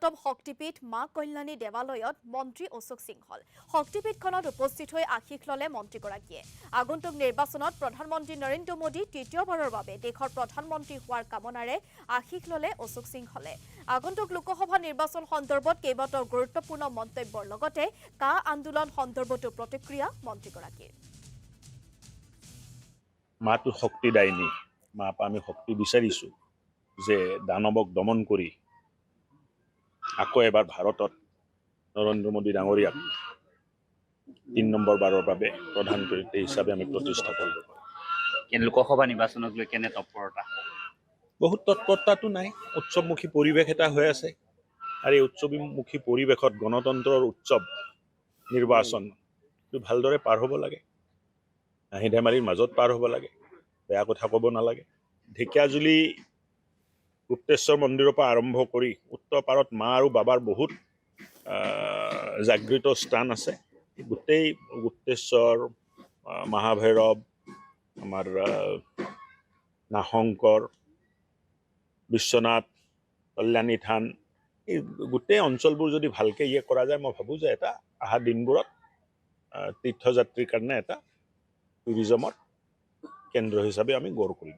শক্তিপীঠ মা কল্যাণী দেৱালয়ত মন্ত্ৰী অশোক সিংহল শক্তিপীঠখনত উপস্থিত হৈ আশীষ ললে মন্ত্ৰীগৰাকীয়ে আগন্তুক নিৰ্বাচনত প্ৰধানমন্ত্ৰী নৰেন্দ্ৰ মোদী তৃতীয়বাৰৰ বাবে দেশৰ প্ৰধানমন্ত্ৰী হোৱাৰ কামনাৰে আশীষ ললে অশোক সিংহলে আগন্তুক লোকসভা নিৰ্বাচন সন্দৰ্ভত কেইবাটাও গুৰুত্বপূৰ্ণ মন্তব্যৰ লগতে কা আন্দোলন সন্দৰ্ভতো প্ৰতিক্ৰিয়া মন্ত্ৰীগৰাকীৰ মাতো শক্তিদায়িনী মা পা আমি শক্তি বিচাৰিছো যে দানৱক দমন কৰি আকৌ এবাৰ ভাৰতত নৰেন্দ্ৰ মোদী ডাঙৰীয়াক ৩ নম্বৰ বাৰৰ বাবে প্ৰধানমন্ত্ৰী হিচাপে আমি প্ৰতিষ্ঠা কৰিব পাৰোঁ। লোকসভা নিৰ্বাচনক লৈ কেনে তৎপৰতা বহুত তৎপৰতাটো নাই উৎসৱমুখী পৰিৱেশ এটা হৈ আছে আৰু এই উৎসৱমুখী পৰিৱেশত গণতন্ত্ৰৰ উৎসৱ নিৰ্বাচন ভালদৰে পাৰ হ'ব লাগে হাঁহি ধেমালিৰ মাজত পাৰ হ'ব লাগে বেয়া কথা ক'ব নালাগে ঢেকীয়াজুলি গুপ্তেশ্বৰ মন্দিৰৰ পৰা আৰম্ভ কৰি উত্তৰ পাৰত মা আৰু বাবাৰ বহুত জাগৃত স্থান আছে গোটেই গুপ্তেশ্বৰ মহাভৈৰৱ আমাৰ নাহংকৰ বিশ্বনাথ কল্যাণী থান এই গোটেই অঞ্চলবোৰ যদি ভালকৈ কৰা যায় মই ভাবোঁ যে এটা অহা দিনবোৰত তীৰ্থযাত্ৰীৰ কাৰণে এটা টুৰিজমৰ কেন্দ্ৰ হিচাপে আমি গঢ় কৰিম